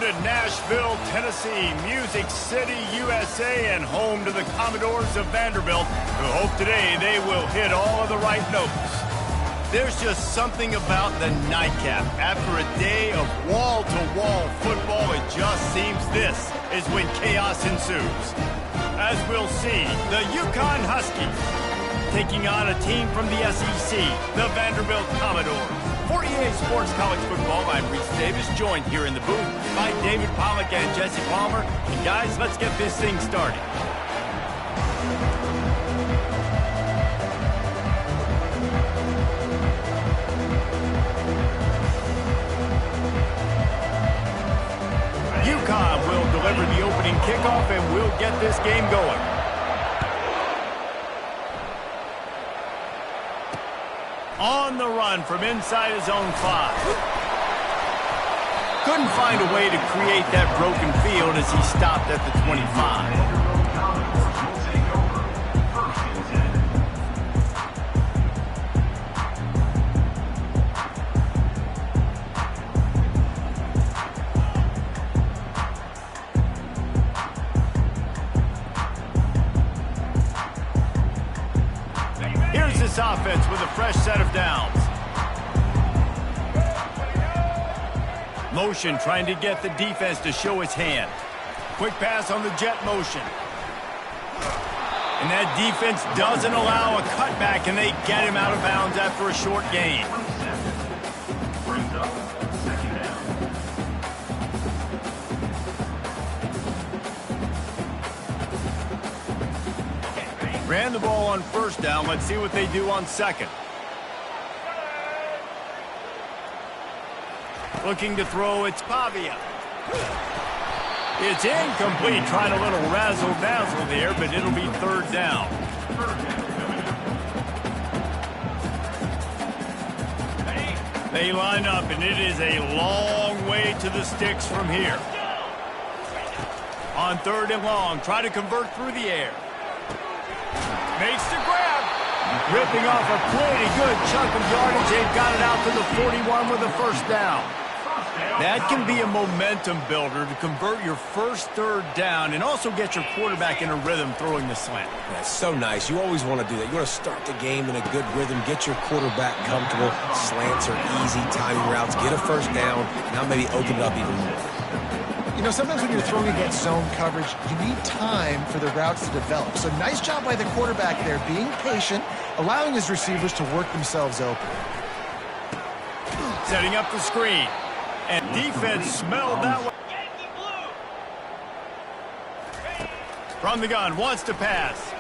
to Nashville, Tennessee, Music City, USA, and home to the Commodores of Vanderbilt, who hope today they will hit all of the right notes. There's just something about the nightcap. After a day of wall-to-wall football, it just seems this is when chaos ensues. As we'll see, the UConn Huskies taking on a team from the SEC, the Vanderbilt Commodores. For EA Sports College Football, I'm Reese Davis, joined here in the booth by David Pollack and Jesse Palmer. And guys, let's get this thing started. UConn will deliver the opening kickoff, and we'll get this game going. On the run from inside his own 5. Couldn't find a way to create that broken field as he stopped at the 25. Offense with a fresh set of downs. Motion trying to get the defense to show its hand. Quick pass on the jet motion. And that defense doesn't allow a cutback, and they get him out of bounds after a short gain. Ran the ball on first down. Let's see what they do on second. Looking to throw, it's Pavia. It's incomplete. Tried a little razzle-dazzle there, but it'll be third down. They line up, and it is a long way to the sticks from here. On third and long, try to convert through the air. Makes the grab. Ripping off a pretty good chunk of yardage. They've got it out to the 41 with a first down. That can be a momentum builder to convert your first third down and also get your quarterback in a rhythm throwing the slant. That's so nice. You always want to do that. You want to start the game in a good rhythm, get your quarterback comfortable. Slants are easy, timing routes, get a first down, now maybe open it up even more. You know, sometimes when you're throwing against zone coverage, you need time for the routes to develop. So nice job by the quarterback there, being patient, allowing his receivers to work themselves open. Setting up the screen. And defense smelled that one. From the gun, wants to pass.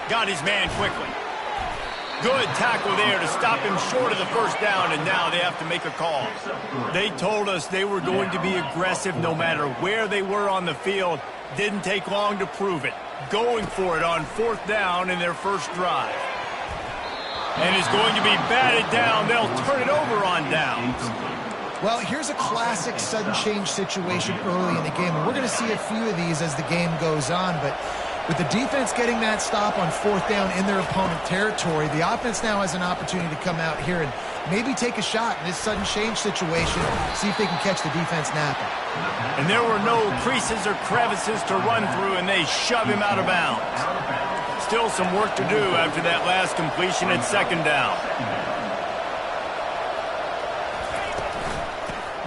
Got his man quickly. Good tackle there to stop him short of the first down, and now they have to make a call. They told us they were going to be aggressive no matter where they were on the field. Didn't take long to prove it. Going for it on fourth down in their first drive. And is going to be batted down. They'll turn it over on downs. Well, here's a classic sudden change situation early in the game. And we're going to see a few of these as the game goes on, but with the defense getting that stop on fourth down in their opponent territory, the offense now has an opportunity to come out here and maybe take a shot in this sudden change situation, see if they can catch the defense napping. And there were no creases or crevices to run through, and they shove him out of bounds. Still some work to do after that last completion at second down.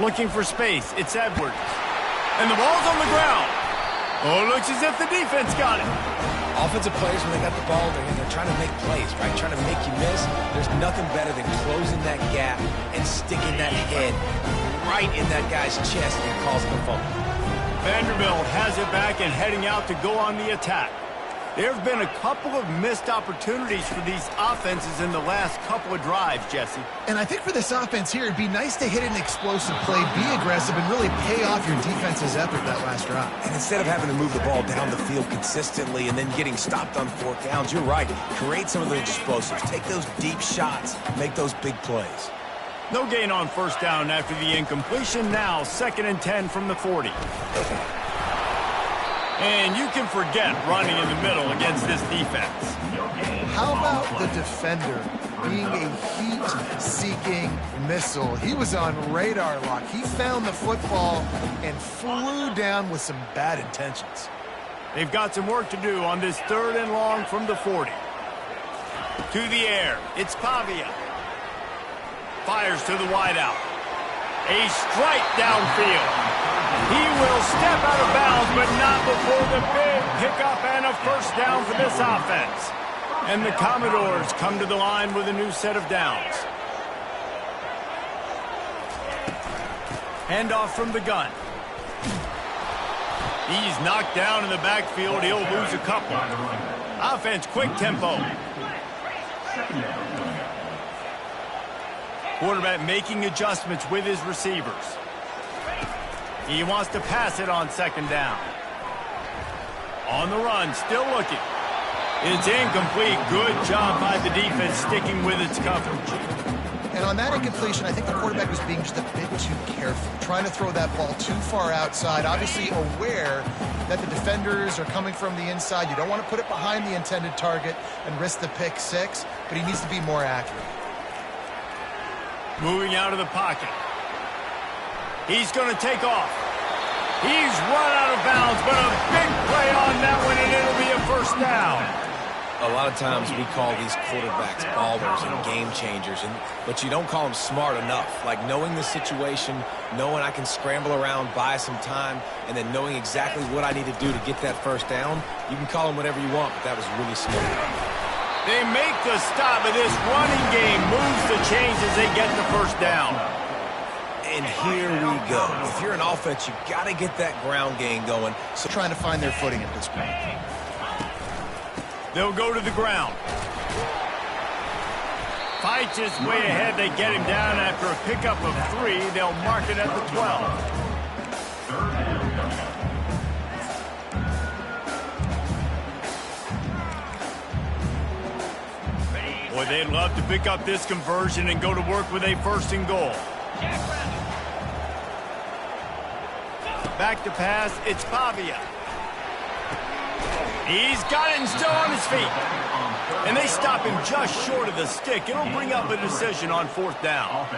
Looking for space, it's Edwards. And the ball's on the ground. Oh, looks as if the defense got it. Offensive players, when they got the ball, they're trying to make plays, right? Trying to make you miss. There's nothing better than closing that gap and sticking that head right in that guy's chest and causing a fumble. Vanderbilt has it back and heading out to go on the attack. There have been a couple of missed opportunities for these offenses in the last couple of drives, Jesse. And I think for this offense here, it'd be nice to hit an explosive play, be aggressive, and really pay off your defense's effort that last drive. And instead of having to move the ball down the field consistently and then getting stopped on fourth downs, you're right. Create some of those explosives. Take those deep shots. Make those big plays. No gain on first down after the incompletion. Now, 2nd and 10 from the 40. And you can forget running in the middle against this defense. How about the defender being a heat-seeking missile? He was on radar lock. He found the football and flew down with some bad intentions. They've got some work to do on this 3rd and long from the 40. To the air, it's Pavia. Fires to the wideout. A strike downfield. He will step out of bounds, but not before the big pickup and a first down for this offense. And the Commodores come to the line with a new set of downs. Handoff from the gun. He's knocked down in the backfield. He'll lose a couple. Offense, quick tempo. Quarterback making adjustments with his receivers. He wants to pass it on 2nd down. On the run, still looking. It's incomplete. Good job by the defense sticking with its coverage. And on that incompletion, I think the quarterback was being just a bit too careful, trying to throw that ball too far outside, obviously aware that the defenders are coming from the inside. You don't want to put it behind the intended target and risk the pick 6, but he needs to be more accurate. Moving out of the pocket. He's going to take off. He's run out of bounds, but a big play on that one, and it'll be a first down. A lot of times we call these quarterbacks ballers and game changers, but you don't call them smart enough. Like knowing the situation, knowing I can scramble around, buy some time, and then knowing exactly what I need to do to get that first down. You can call them whatever you want, but that was really smart. They make the stop, but this running game moves the chains as they get the first down. And here we go. If you're an offense, you got to get that ground game going. So trying to find their footing at this point. They'll go to the ground. Fights his way ahead. They get him down after a pickup of 3. They'll mark it at the 12. Boy, they'd love to pick up this conversion and go to work with a 1st and goal. Back to pass, it's Pavia. He's got it and still on his feet. And they stop him just short of the stick. It'll bring up a decision on 4th down.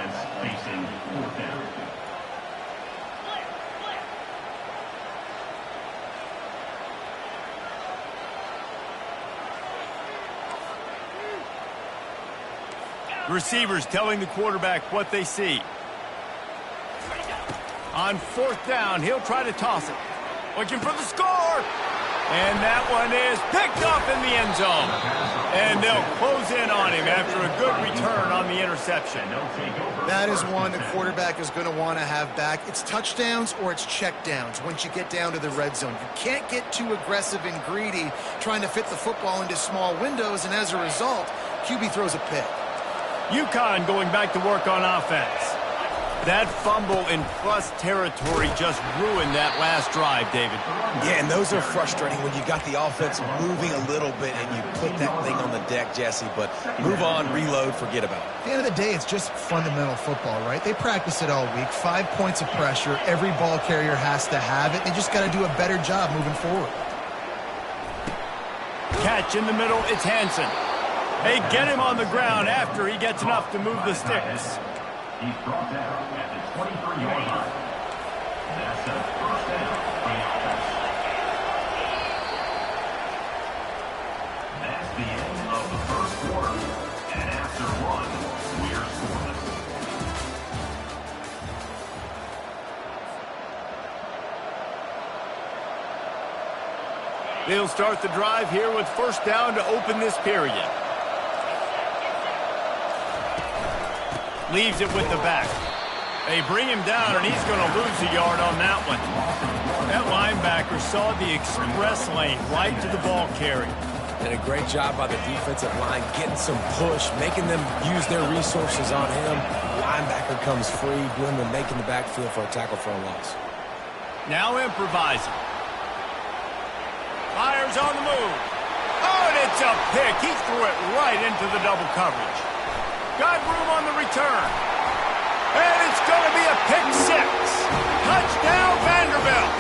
Receivers telling the quarterback what they see. On 4th down, he'll try to toss it. Looking for the score. And that one is picked up in the end zone. And they'll close in on him after a good return on the interception. That is one the quarterback is going to want to have back. It's touchdowns or it's checkdowns once you get down to the red zone. You can't get too aggressive and greedy trying to fit the football into small windows, and as a result, QB throws a pick. UConn going back to work on offense. That fumble in plus territory just ruined that last drive, David. Yeah, and those are frustrating when you got the offense moving a little bit and you put that thing on the deck, Jesse. But move on, reload, forget about it. At the end of the day, it's just fundamental football, right? They practice it all week. 5 points of pressure. Every ball carrier has to have it. They just got to do a better job moving forward. Catch in the middle, it's Hansen. They get him on the ground after he gets enough to move the sticks. He's brought down at the 23-yard line. That's a first down for the offense. That's the end of the first quarter. And after 1, we're scoreless. They'll start the drive here with 1st down to open this period. Leaves it with the back. They bring him down, and he's going to lose a yard on that one. That linebacker saw the express lane right to the ball carrier. And a great job by the defensive line, getting some push, making them use their resources on him. Linebacker comes free, doing the making the backfield for a tackle for a loss. Now improvising. Fires on the move. Oh, and it's a pick. He threw it right into the double coverage. Got room on the return. And it's going to be a pick 6. Touchdown, Vanderbilt.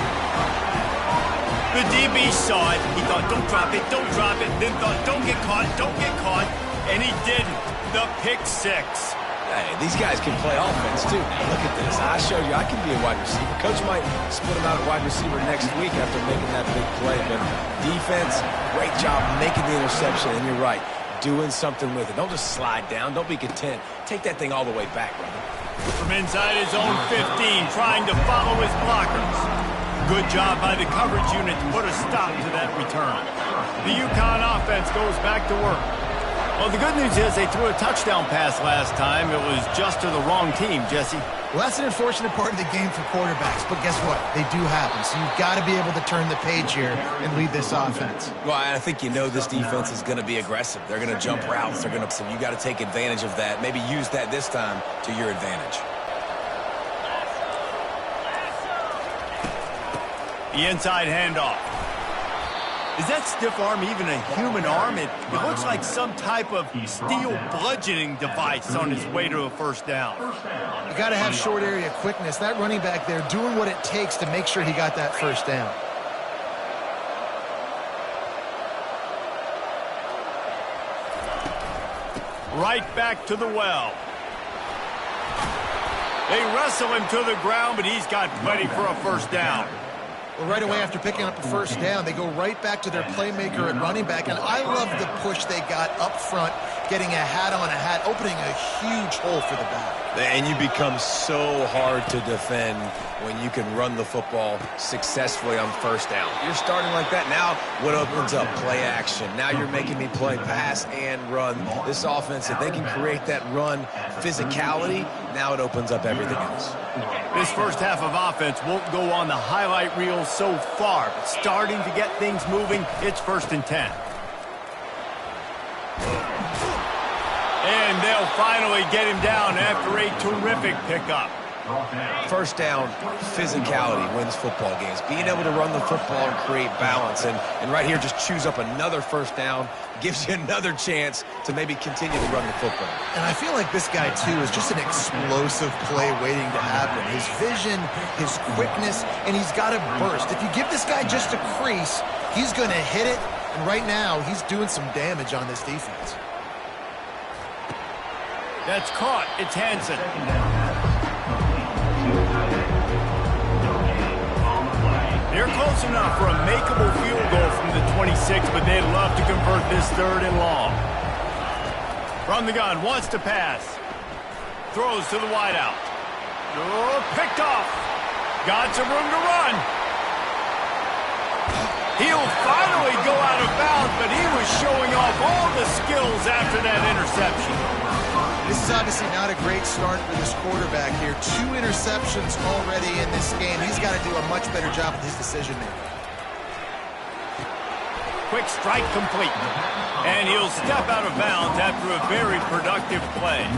The DB saw it. He thought, don't drop it, don't drop it. Then thought, don't get caught, don't get caught. And he didn't. The pick six. Hey, these guys can play offense, too. Now, look at this. I showed you I can be a wide receiver. Coach might split him out at wide receiver next week after making that big play. But defense, great job making the interception. And you're right, doing something with it. Don't just slide down. Don't be content. Take that thing all the way back, brother. From inside his own 15, trying to follow his blockers. Good job by the coverage unit to put a stop to that return. The UConn offense goes back to work. Well, the good news is they threw a touchdown pass last time. It was just to the wrong team, Jesse. Well, that's an unfortunate part of the game for quarterbacks, but guess what? They do happen, so you've got to be able to turn the page here and lead this offense. Well, I think you know this defense is going to be aggressive. They're going to jump routes. So you got to take advantage of that. Maybe use that this time to your advantage. The inside handoff. Is that stiff arm even a human arm? It looks like some type of steel bludgeoning device on his way to a first down. You got to have short area quickness. That running back there doing what it takes to make sure he got that first down. Right back to the well. They wrestle him to the ground, but he's got plenty for a first down. Well, right away after picking up a first down, they go right back to their playmaker at running back. And I love the push they got up front, getting a hat on a hat, opening a huge hole for the back. And you become so hard to defend when you can run the football successfully on first down. You're starting like that. Now what opens up? Play action. Now you're making me play pass and run. This offense, if they can create that run physicality, now it opens up everything else. This first half of offense won't go on the highlight reel so far, but starting to get things moving, it's 1st and 10. And they'll finally get him down after a terrific pickup. First down, physicality wins football games. Being able to run the football and create balance. And right here, just choose up another first down, gives you another chance to maybe continue to run the football. And I feel like this guy, too, is just an explosive play waiting to happen. His vision, his quickness, and he's got to burst. If you give this guy just a crease, he's going to hit it. And right now, he's doing some damage on this defense. That's caught. It's Hansen. They're close enough for a makeable field goal from the 26, but they'd love to convert this 3rd and long. From the gun, wants to pass. Throws to the wideout. Oh, picked off. Got some room to run. He'll finally go out of bounds, but he was showing off all the skills after that interception. This is obviously not a great start for this quarterback here. 2 interceptions already in this game. He's got to do a much better job with his decision-making. Quick strike complete. And he'll step out of bounds after a very productive play.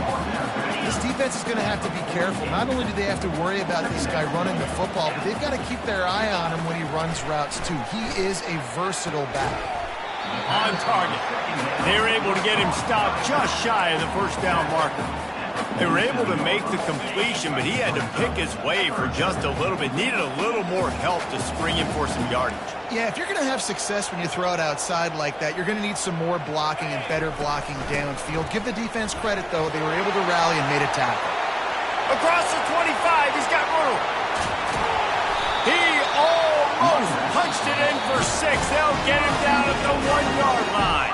This defense is going to have to be careful. Not only do they have to worry about this guy running the football, but they've got to keep their eye on him when he runs routes, too. He is a versatile back. On target. They were able to get him stopped just shy of the first down marker. They were able to make the completion, but he had to pick his way for just a little bit. Needed a little more help to spring him for some yardage. Yeah, if you're going to have success when you throw it outside like that, you're going to need some more blocking and better blocking downfield. Give the defense credit, though. They were able to rally and made a tackle. Across the 25, he's got room. He almost punched it in for 6. They'll get him down at the 1-yard line.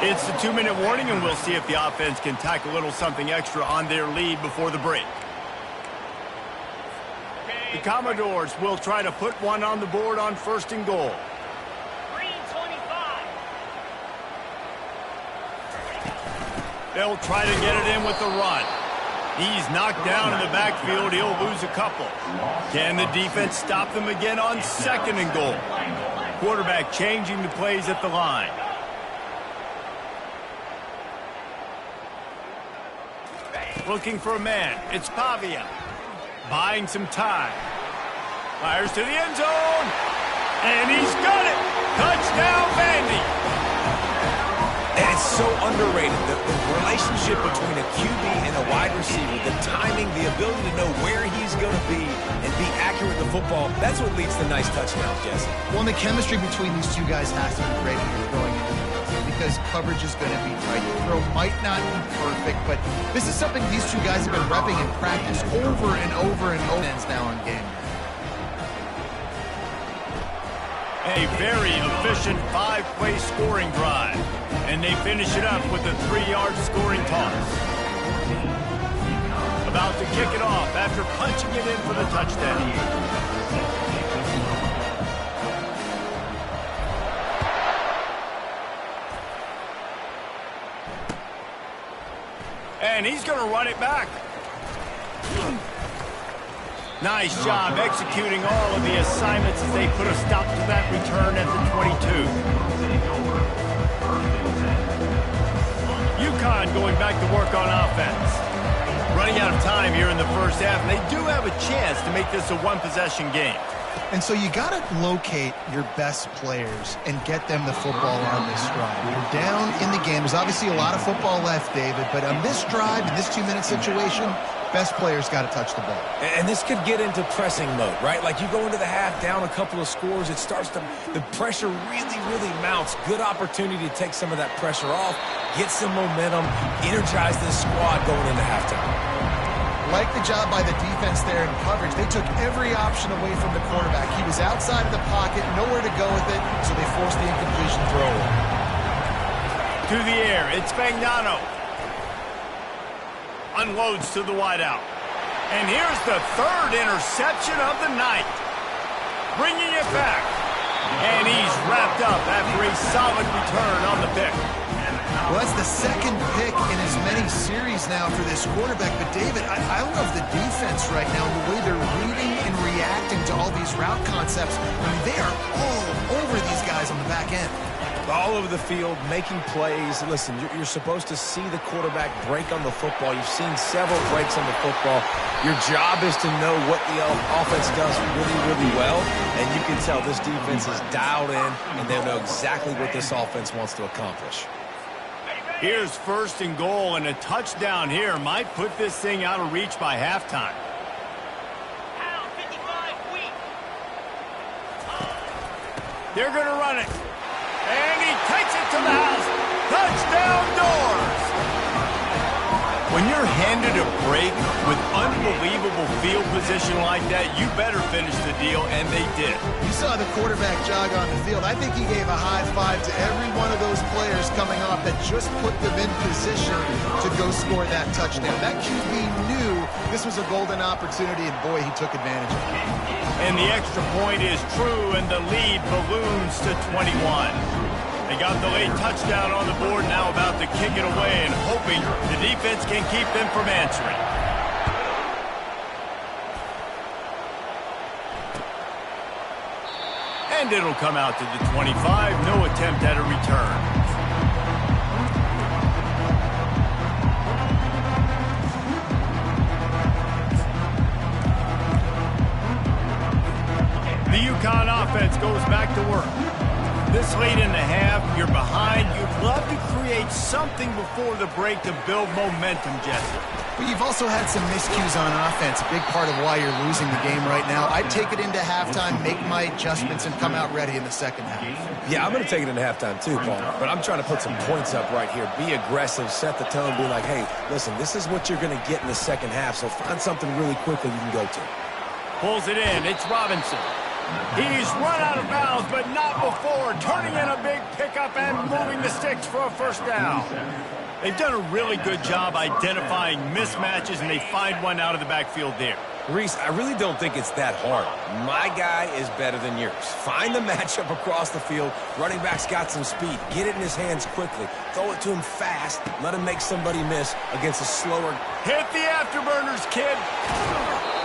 It's the 2-minute warning, and we'll see if the offense can tack a little something extra on their lead before the break. The Commodores will try to put one on the board on 1st and goal. They'll try to get it in with the run. He's knocked down in the backfield. He'll lose a couple. Can the defense stop them again on 2nd and goal? Quarterback changing the plays at the line. Looking for a man. It's Pavia. Buying some time. Fires to the end zone. And he's got it. Touchdown, Vandy. And it's so underrated. The relationship between a QB and a wide receiver, the timing, the ability to know where he's going to be and be accurate with the football, that's what leads to nice touchdowns, Jesse. Well, and the chemistry between these two guys has to be great when you're throwing into the because coverage is going to be tight. The throw might not be perfect, but this is something these two guys have been repping in practice over and over and over. Now on game. A very efficient 5-play scoring drive. And they finish it up with a 3-yard scoring toss. About to kick it off after punching it in for the touchdown. And he's going to run it back. Nice job executing all of the assignments as they put a stop to that return at the 22. UConn going back to work on offense. Running out of time here in the first half, and they do have a chance to make this a one-possession game. And so you got to locate your best players and get them the football on this drive. You're down in the game. There's obviously a lot of football left, David, but on this drive, in this 2-minute situation, best players got to touch the ball. And this could get into pressing mode, right? Like you go into the half down a couple of scores, it starts to, the pressure really mounts. Good opportunity to take some of that pressure off, get some momentum, energize this squad going into halftime. Like the job by the defense there in coverage. They took every option away from the quarterback. He was outside of the pocket, nowhere to go with it, so they forced the incompletion throw. To the air, it's Fagnano. Unloads to the wideout. And here's the third interception of the night. Bringing it back. And he's wrapped up after a solid return on the pick. Well, that's the second pick in as many series now for this quarterback. But, David, I love the defense right now and the way they're reading and reacting to all these route concepts. I mean, they are all over these guys on the back end. All over the field, making plays. Listen, you're supposed to see the quarterback break on the football. You've seen several breaks on the football. Your job is to know what the offense does really well. And you can tell this defense is dialed in, and they know exactly what this offense wants to accomplish. Here's 1st and goal, and a touchdown here might put this thing out of reach by halftime. They're going to run it. And he takes it to the house. Touchdown Doors! When you're handed a break with unbelievable field position like that, you better finish the deal, and they did. You saw the quarterback jog on the field. I think he gave a high five to every one of those players coming off that just put them in position to go score that touchdown. That QB knew this was a golden opportunity, and boy, he took advantage of it. And the extra point is true, and the lead balloons to 21. They got the late touchdown on the board, now about to kick it away and hoping the defense can keep them from answering. And it'll come out to the 25, no attempt at a return. The UConn offense goes back to work. This late in the half, you're behind. You'd love to create something before the break to build momentum, Jesse. But you've also had some miscues on offense, a big part of why you're losing the game right now. I'd take it into halftime, make my adjustments, and come out ready in the second half. Yeah, I'm going to take it into halftime too, Paul. But I'm trying to put some points up right here. Be aggressive, set the tone, be like, hey, listen, this is what you're going to get in the second half, so find something really quickly you can go to. Pulls it in. It's Robinson. He's run out of bounds, but not before. Turning in a big pickup and moving the sticks for a first down. They've done a really good job identifying mismatches, and they find one out of the backfield there. Reese, I really don't think it's that hard. My guy is better than yours. Find the matchup across the field. Running back's got some speed. Get it in his hands quickly. Throw it to him fast. Let him make somebody miss against a slower. Hit the afterburners, kid.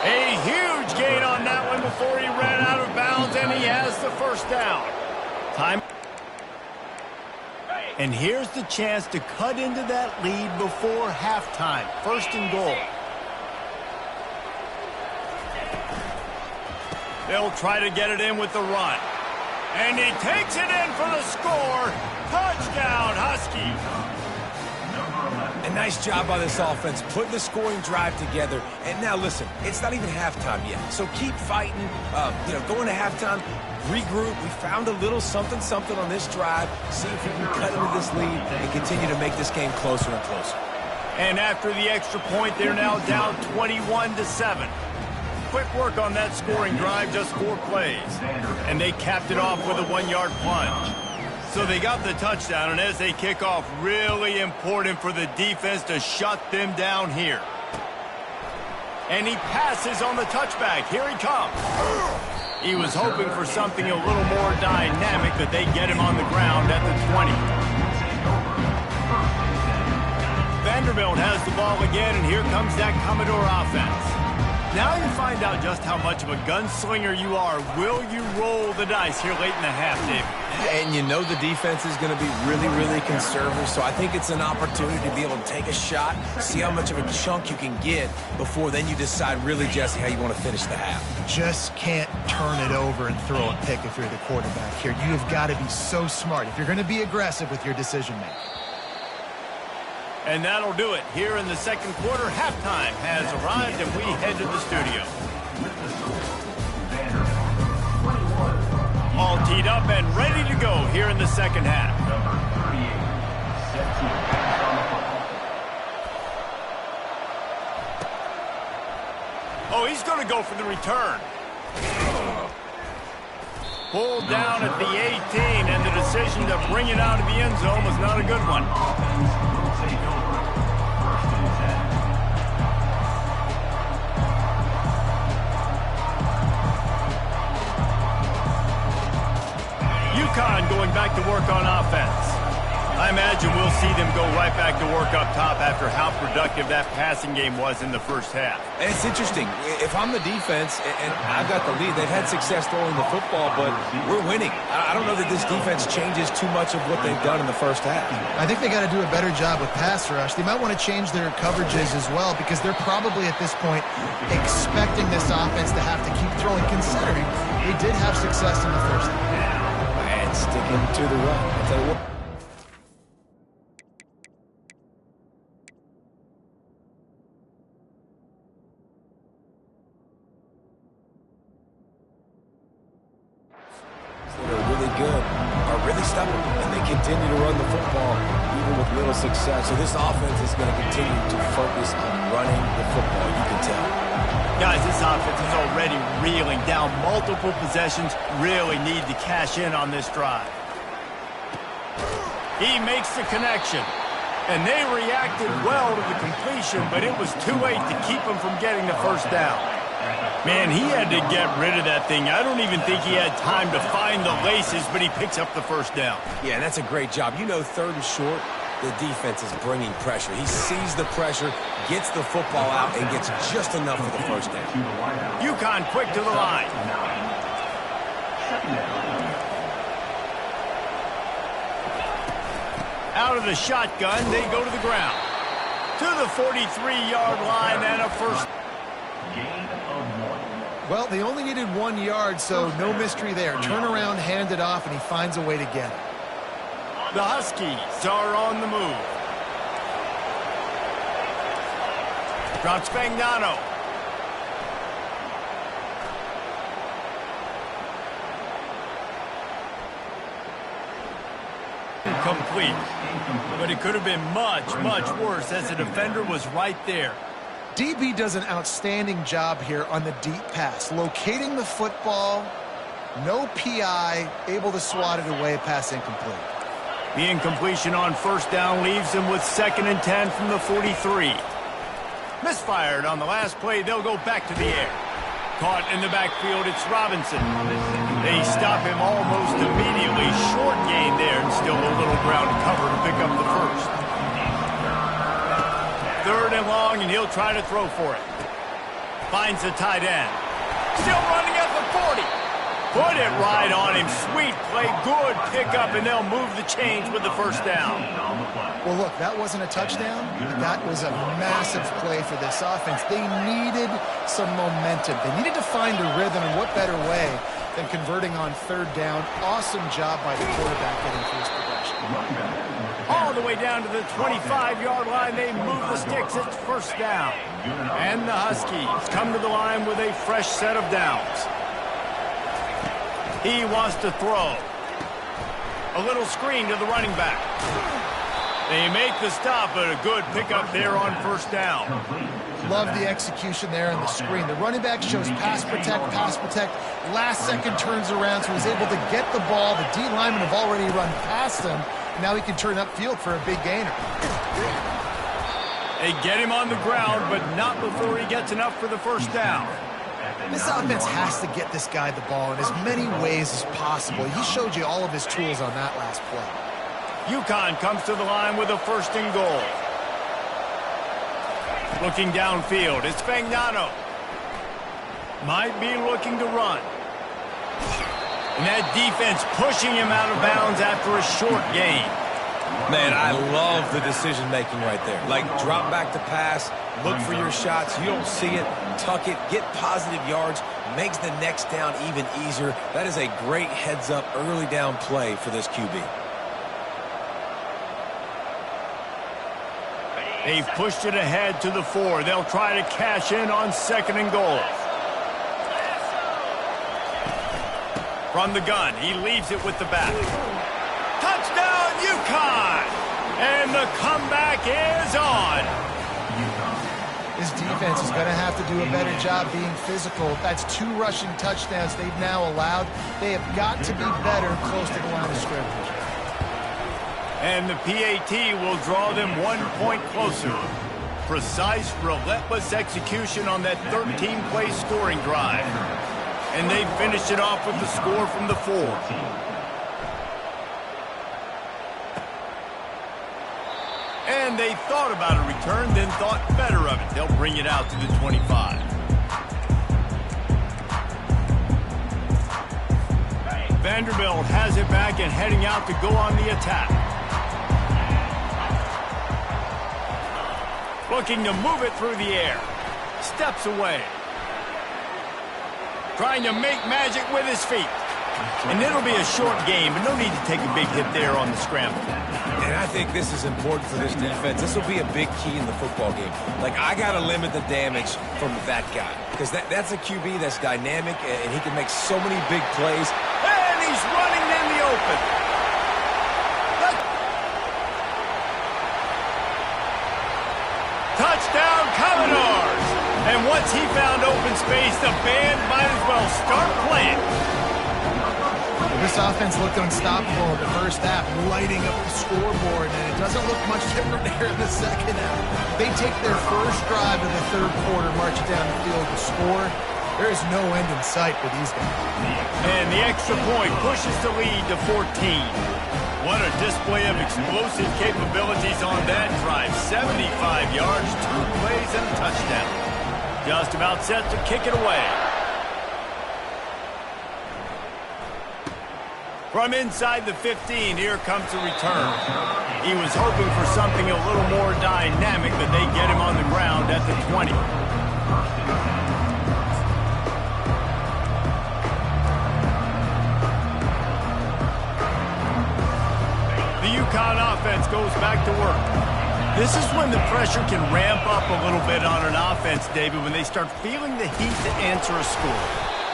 A huge gain on that one before he ran out of bounds, and he has the first down. Time. And here's the chance to cut into that lead before halftime. 1st and goal. They'll try to get it in with the run. And he takes it in for the score. Touchdown, Huskies. A nice job by this offense, putting the scoring drive together. And now, listen, it's not even halftime yet. So keep fighting, going to halftime, regroup. We found a little something on this drive. See if we can cut into this lead and continue to make this game closer and closer. And after the extra point, they're now down 21-7. Quick work on that scoring drive, just 4 plays. And they capped it off with a 1-yard plunge. So they got the touchdown, and as they kick off, really important for the defense to shut them down here. And he passes on the touchback. Here he comes. He was hoping for something a little more dynamic, but they get him on the ground at the 20. Vanderbilt has the ball again, and here comes that Commodore offense. Now you find out just how much of a gunslinger you are. Will you roll the dice here late in the half, David? And you know the defense is going to be really conservative, so I think it's an opportunity to be able to take a shot, see how much of a chunk you can get before then you decide really, Jesse, how you want to finish the half. Just can't turn it over and throw a pick if you're the quarterback here. You have got to be so smart if you're going to be aggressive with your decision-making. And that'll do it. Here in the second quarter, halftime has arrived, and we head to the studio. All teed up and ready to go here in the second half. Oh, he's going to go for the return. Pulled down at the 18, and the decision to bring it out of the end zone was not a good one. UConn going back to work on offense. I imagine we'll see them go right back to work up top after how productive that passing game was in the first half. And it's interesting. If I'm the defense and I've got the lead, they've had success throwing the football, but we're winning. I don't know that this defense changes too much of what they've done in the first half. I think they got to do a better job with pass rush. They might want to change their coverages as well because they're probably at this point expecting this offense to have to keep throwing, considering they did have success in the first half. And sticking to the run. I'll tell you what. Continue to run the football, even with little success. So this offense is going to continue to focus on running the football, you can tell. Guys, this offense is already reeling down multiple possessions, really need to cash in on this drive. He makes the connection, and they reacted well to the completion, but it was too late to keep him from getting the first down. Man, he had to get rid of that thing. I don't even think he had time to find the laces, but he picks up the first down. Yeah, that's a great job. You know, third and short, the defense is bringing pressure. He sees the pressure, gets the football out, and gets just enough for the first down. UConn quick to the line. Out of the shotgun, they go to the ground. To the 43-yard line and a first. Well, they only needed 1 yard, so no mystery there. Turn around, hand it off, and he finds a way to get it. The Huskies are on the move. Drops Spagnano. Complete. But it could have been much worse as the defender was right there. DB does an outstanding job here on the deep pass. Locating the football, no PI, able to swat it away, pass incomplete. The incompletion on first down leaves him with 2nd and 10 from the 43. Misfired on the last play, they'll go back to the air. Caught in the backfield, it's Robinson. They stop him almost immediately. Short gain there and still a little ground to cover to pick up the first. 3rd and long, and he'll try to throw for it. Finds the tight end. Still running at the 40. Put it right on him. Sweet play, good pickup, and they'll move the chains with the first down. Well, look, that wasn't a touchdown. That was a massive play for this offense. They needed some momentum. They needed to find a rhythm, and what better way than converting on third down. Awesome job by the quarterback getting through his progression. All the way down to the 25-yard line, they move the sticks. It's first down. And the Huskies come to the line with a fresh set of downs. He wants to throw. A little screen to the running back. They make the stop, but a good pickup there on first down. Love the execution there on the screen. The running back shows pass protect. Last second turns around, so he's able to get the ball. The D linemen have already run past him. Now he can turn upfield for a big gainer. They get him on the ground, but not before he gets enough for the first down. This offense has to get this guy the ball in as many ways as possible. He showed you all of his tools on that last play. UConn comes to the line with a first and goal. Looking downfield, it's Fagnano. Might be looking to run. And that defense pushing him out of bounds after a short gain. Man, I love the decision-making right there. Like, drop back to pass, look for your shots. You don't see it, tuck it, get positive yards, makes the next down even easier. That is a great heads-up early down play for this QB. They've pushed it ahead to the 4. They'll try to cash in on second and goal. From the gun, he leaves it with the back. Touchdown, UConn! And the comeback is on. This defense is going to have to do a better job being physical. That's 2 rushing touchdowns they've now allowed. They have got to be better close to the line of scrimmage. And the PAT will draw them 1 point closer. Precise, relentless execution on that 13-play scoring drive. And they finished it off with the score from the 4. And they thought about a return, then thought better of it. They'll bring it out to the 25. Vanderbilt has it back and heading out to go on the attack. Looking to move it through the air. Steps away. Trying to make magic with his feet. And it'll be a short game, but no need to take a big hit there on the scramble. And I think this is important for this defense. This will be a big key in the football game. Like, I got to limit the damage from that guy. Because that's a QB that's dynamic, and he can make so many big plays. And he's running in the open. Touchdown, Commodores! And once he found open space, the band might as well start playing. This offense looked unstoppable in the first half, lighting up the scoreboard, and it doesn't look much different there in the second half. They take their first drive of the third quarter, march it down the field to score. There is no end in sight for these guys. And the extra point pushes the lead to 14. What a display of explosive capabilities on that drive. 75 yards, 2 plays, and a touchdown. Just about set to kick it away. From inside the 15, here comes the return. He was hoping for something a little more dynamic, but they get him on the ground at the 20. The UConn offense goes back to work. This is when the pressure can ramp up a little bit on an offense, David, when they start feeling the heat to answer a score.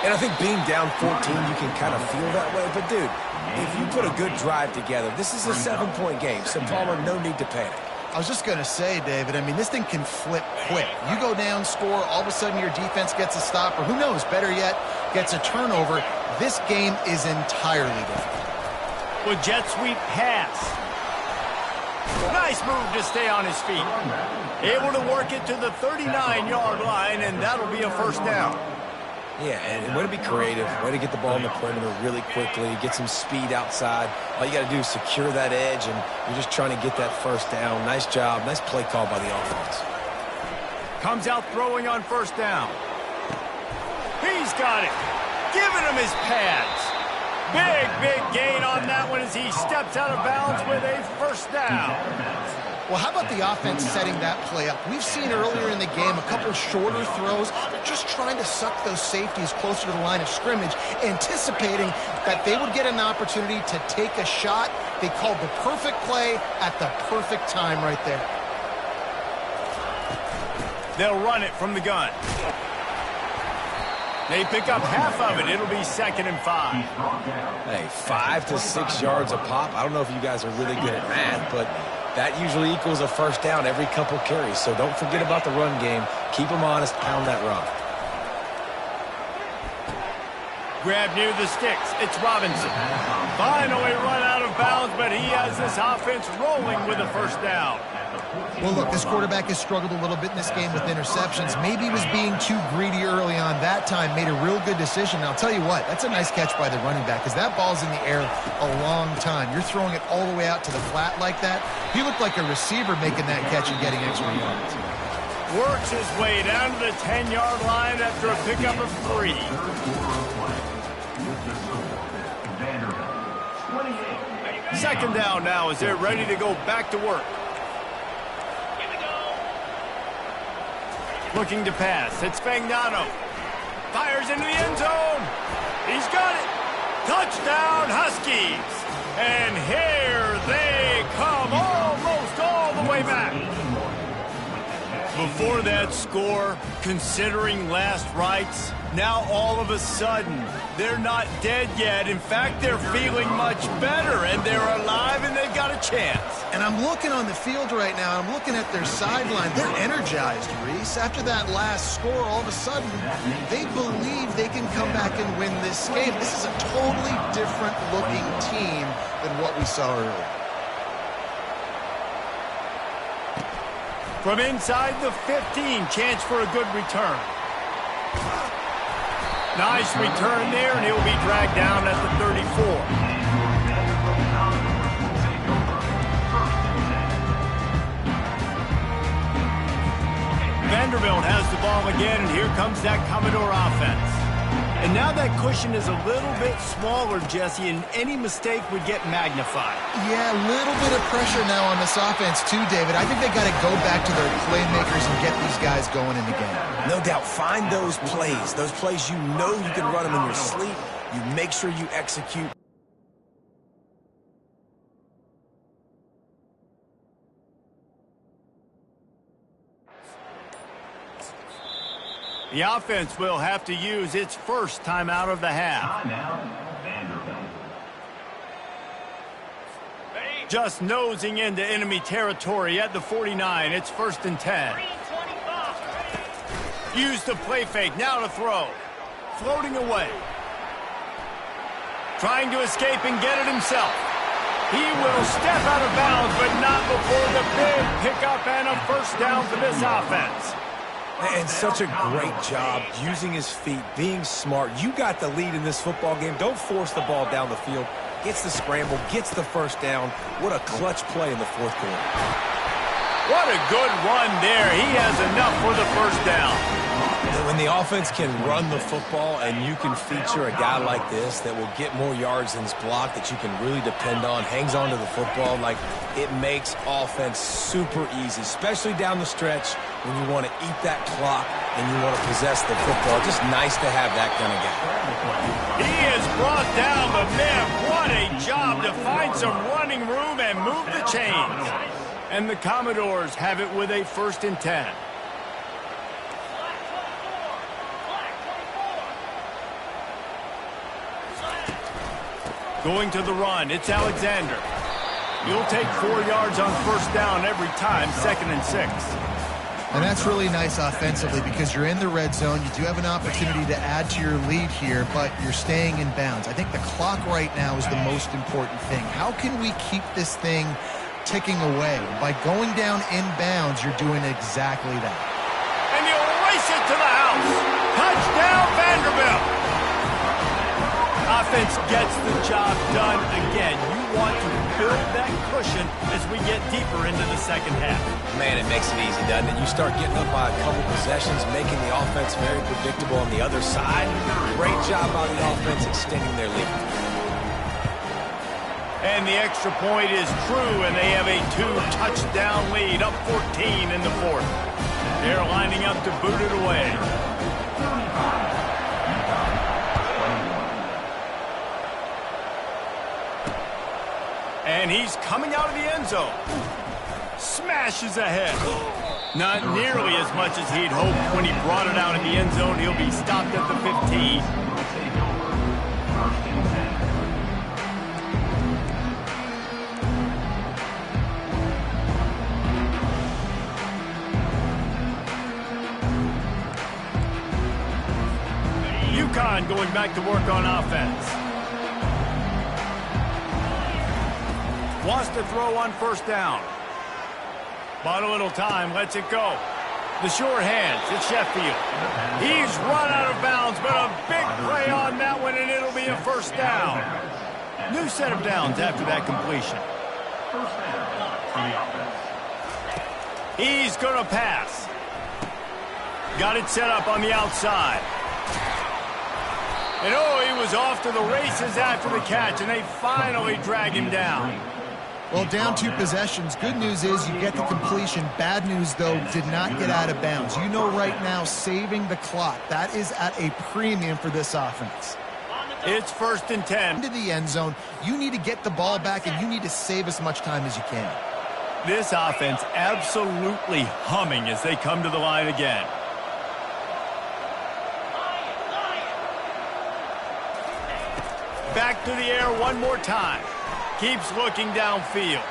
And I think being down 14, you can kind of feel that way. But, dude, if you put a good drive together, this is a 7-point game. So, Palmer, no need to panic. I was just going to say, David, I mean, this thing can flip quick. You go down, score, all of a sudden your defense gets a stop, or who knows, better yet, gets a turnover. This game is entirely different. With jet sweep pass. Nice move to stay on his feet. Able to work it to the 39-yard line, and that'll be a first down. Yeah, and way to be creative, way to get the ball in the perimeter really quickly, get some speed outside. All you got to do is secure that edge, and you're just trying to get that first down. Nice job. Nice play call by the offense. Comes out throwing on first down. He's got it. Giving him his pads. Big gain on that one as he steps out of bounds with a first down. Well, how about the offense setting that play up? We've seen earlier in the game a couple shorter throws. They're just trying to suck those safeties closer to the line of scrimmage, anticipating that they would get an opportunity to take a shot. They called the perfect play at the perfect time right there. They'll run it from the gun. They pick up half of it. It'll be 2nd and 5. Hey, 5 to 6 yards a pop. I don't know if you guys are really good at math, but that usually equals a first down every couple carries. So don't forget about the run game. Keep them honest. Pound that rock. Grab near the sticks. It's Robinson. Finally run out of bounds, but he has this offense rolling with a first down. Well, look, this quarterback has struggled a little bit in this game with interceptions. Maybe he was being too greedy early on that time, made a real good decision. And I'll tell you what, that's a nice catch by the running back because that ball's in the air a long time. You're throwing it all the way out to the flat like that. He looked like a receiver making that catch and getting extra yards. Works his way down to the 10-yard line after a pickup of 3. Second down now as they're ready to go back to work. Looking to pass. It's Fagnano. Fires into the end zone. He's got it. Touchdown, Huskies. And here they come almost all the way back. Before that score, considering last rites, now all of a sudden, they're not dead yet. In fact, they're feeling much better, and they're alive, and they've got a chance. And I'm looking on the field right now. I'm looking at their sideline. They're energized, Reese. After that last score, all of a sudden, they believe they can come back and win this game. This is a totally different-looking team than what we saw earlier. From inside the 15, chance for a good return. Nice return there, and he'll be dragged down at the 34. Vanderbilt has the ball again, and here comes that Commodore offense. And now that cushion is a little bit smaller, Jesse, and any mistake would get magnified. Yeah, a little bit of pressure now on this offense too, David. I think they got to go back to their playmakers and get these guys going in the game. No doubt. Find those plays you know you can run them in your sleep. You make sure you execute. The offense will have to use its first timeout of the half. Just nosing into enemy territory at the 49. It's 1st and 10. Use the play fake. Now to throw. Floating away. Trying to escape and get it himself. He will step out of bounds, but not before the big pickup and a first down for this offense. And such a great job using his feet, being smart. You got the lead in this football game. Don't force the ball down the field. Gets the scramble, gets the first down. What a clutch play in the 4th quarter. What a good run there. He has enough for the first down. When the offense can run the football and you can feature a guy like this that will get more yards than his block that you can really depend on, hangs on to the football, like it makes offense super easy, especially down the stretch when you want to eat that clock and you want to possess the football. Just nice to have that kind of guy. He has brought down the men. What a job to find some running room and move the chains. And the Commodores have it with a 1st and 10. Going to the run, it's Alexander. He'll take 4 yards on first down every time, 2nd and 6. And that's really nice offensively because you're in the red zone. You do have an opportunity to add to your lead here, but you're staying in bounds. I think the clock right now is the most important thing. How can we keep this thing ticking away? By going down in bounds, you're doing exactly that. And he'll race it to the house. Touchdown, Vanderbilt. Offense gets the job done again. You want to build that cushion as we get deeper into the second half. Man, it makes it easy, doesn't it? You start getting up by a couple possessions, making the offense very predictable on the other side. Great job by the offense extending their lead. And the extra point is true, and they have a 2-touchdown lead, up 14 in the fourth. They're lining up to boot it away. And he's coming out of the end zone. Smashes ahead. Not nearly as much as he'd hoped when he brought it out in the end zone. He'll be stopped at the 15. UConn going back to work on offense. Wants to throw on first down. Bought a little time, lets it go. The short hands, it's Sheffield. He's run out of bounds, but a big play on that one, and it'll be a first down. New set of downs after that completion. First down for the offense. He's going to pass. Got it set up on the outside. And oh, he was off to the races after the catch, and they finally drag him down. Well, down 2 possessions. Good news is you get the completion. Bad news, though, did not get out of bounds. You know right now, saving the clock, that is at a premium for this offense. It's 1st and 10. Into the end zone, you need to get the ball back, and you need to save as much time as you can. This offense absolutely humming as they come to the line again. Back to the air one more time. Keeps looking downfield.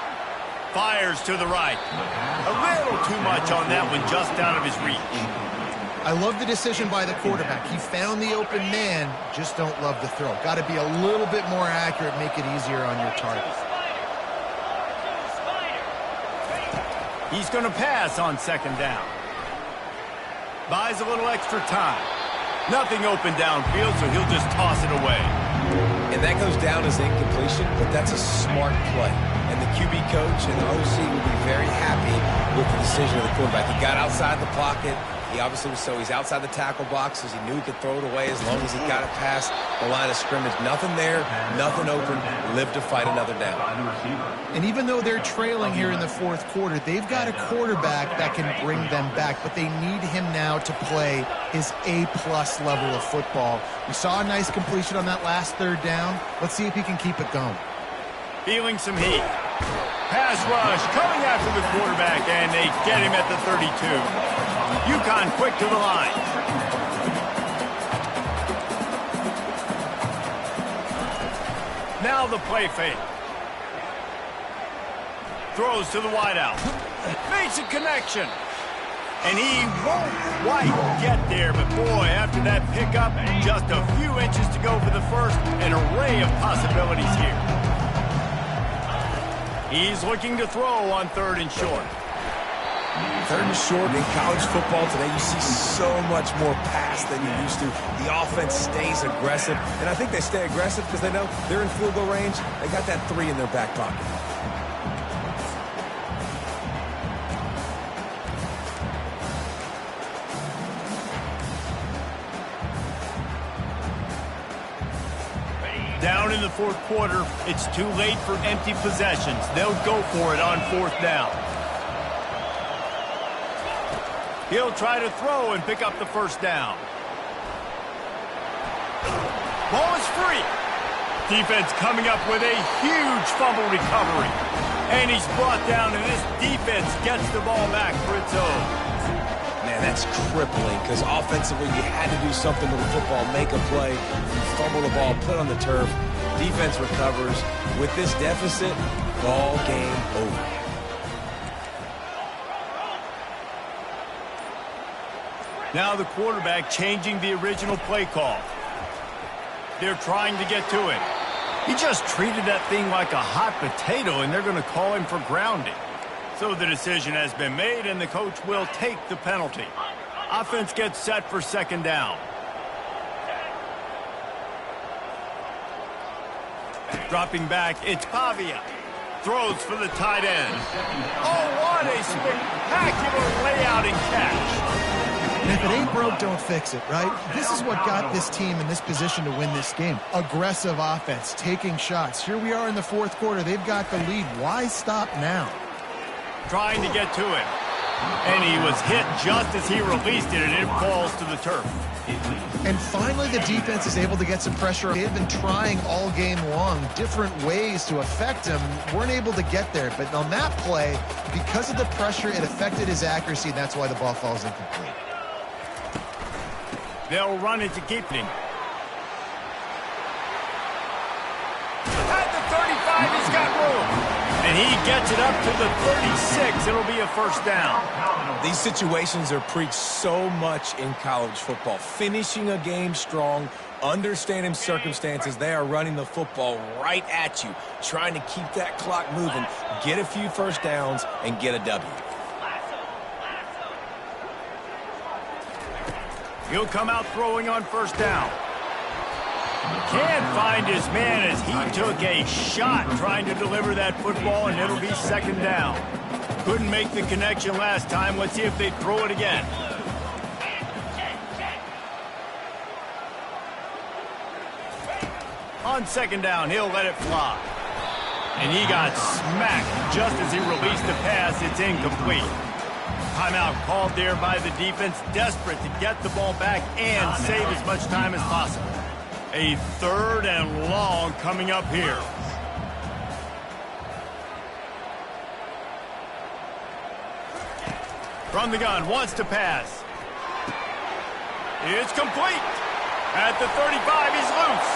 Fires to the right. A little too much on that one, just out of his reach. I love the decision by the quarterback. He found the open man, just don't love the throw. Got to be a little bit more accurate, make it easier on your target. He's going to pass on 2nd down. Buys a little extra time. Nothing open downfield, so he'll just toss it away. And that goes down as incompletion, but that's a smart play. And the QB coach and the OC will be very happy with the decision of the quarterback. He got outside the pocket. He obviously was he's outside the tackle boxes. He knew he could throw it away as long as he got it past the line of scrimmage. Nothing there, nothing open. Live to fight another down. And even though they're trailing here in the 4th quarter, they've got a quarterback that can bring them back, but they need him now to play his A-plus level of football. We saw a nice completion on that last 3rd down. Let's see if he can keep it going. Feeling some heat. Pass rush coming after the quarterback, and they get him at the 32. UConn quick to the line. Now the play fake. Throws to the wideout. Makes a connection. And he won't quite get there, but boy, after that pickup, just a few inches to go for the first, an array of possibilities here. He's looking to throw on 3rd and short. 3rd and short in college football today, you see so much more pass than you used to. The offense stays aggressive, and I think they stay aggressive because they know they're in field goal range. They got that 3 in their back pocket. Down in the 4th quarter, it's too late for empty possessions. They'll go for it on 4th down. He'll try to throw and pick up the first down. Ball is free. Defense coming up with a huge fumble recovery. And he's brought down, and this defense gets the ball back for its own. Man, that's crippling because offensively you had to do something with the football, make a play. You fumble the ball, put it on the turf. Defense recovers. With this deficit, ball game over. Now the quarterback changing the original play call. They're trying to get to it. He just treated that thing like a hot potato, and they're going to call him for grounding. So the decision has been made, and the coach will take the penalty. Offense gets set for 2nd down. Dropping back, it's Pavia. Throws for the tight end. Oh, what a spectacular layout and catch. And if it ain't broke, don't fix it, right? This is what got this team in this position to win this game. Aggressive offense, taking shots. Here we are in the fourth quarter. They've got the lead. Why stop now? Trying to get to it. And he was hit just as he released it, and it falls to the turf. And finally, the defense is able to get some pressure. They've been trying all game long different ways to affect him. Weren't able to get there. But on that play, because of the pressure, it affected his accuracy, and that's why the ball falls incomplete. They'll run it to keep him. At the 35, he's got room. And he gets it up to the 36. It'll be a first down. These situations are preached so much in college football. Finishing a game strong, understanding circumstances. They are running the football right at you, trying to keep that clock moving, get a few first downs, and get a W. He'll come out throwing on first down. Can't find his man as he took a shot trying to deliver that football, and it'll be second down. Couldn't make the connection last time. Let's see if they throw it again. On second down, he'll let it fly. And he got smacked just as he released the pass. It's incomplete. Timeout called there by the defense, desperate to get the ball back and save as much time as possible. A third and long coming up here. From the gun, wants to pass. It's complete. At the 35, he's loose.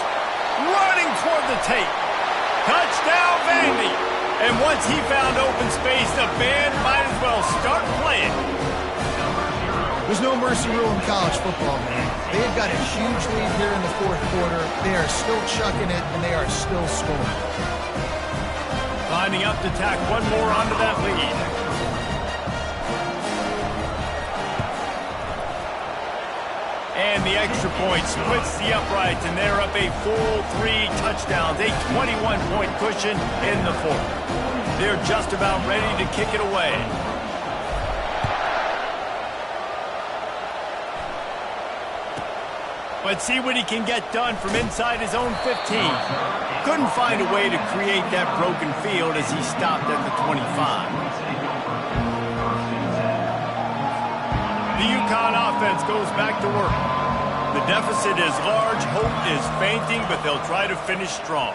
Running toward the tape. Touchdown, Vandy. And once he found open space, the band might as well start playing. There's no mercy rule in college football, man. They've got a huge lead here in the fourth quarter. They are still chucking it, and they are still scoring. Lining up to tack one more onto that lead. And the extra point splits the uprights, and they're up a full 3 touchdowns, a 21-point cushion in the fourth. They're just about ready to kick it away. Let's see what he can get done from inside his own 15. Couldn't find a way to create that broken field as he stopped at the 25. The UConn offense goes back to work. The deficit is large, hope is fainting, but they'll try to finish strong.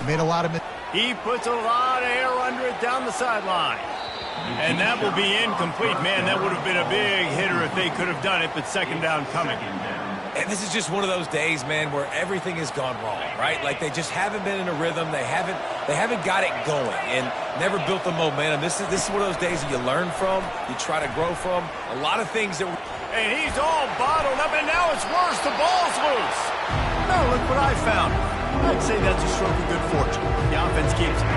Made a lot of... He puts a lot of air under it down the sideline. And that will be incomplete. Man, that would have been a big hitter if they could have done it, but second down coming. And this is just one of those days, man, where everything has gone wrong, right? Like they just haven't been in a rhythm. They haven't got it going and never built the momentum. This is one of those days that you learn from, you try to grow from. A lot of things that... And he's all bottled up, and now it's worse. The ball's loose. No, look what I found. I'd say that's a stroke of good fortune. The offense keeps it.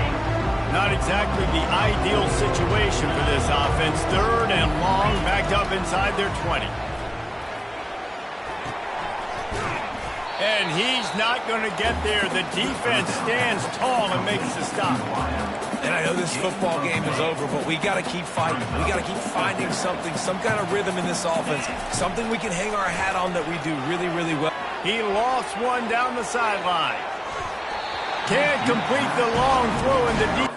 Not exactly the ideal situation for this offense. Third and long, backed up inside their 20. And he's not going to get there. The defense stands tall and makes the stop. And I know this football game is over, but we got to keep fighting. We got to keep finding something, some kind of rhythm in this offense, something we can hang our hat on that we do really, really well. He lost one down the sideline. Can't complete the long throw in the deep.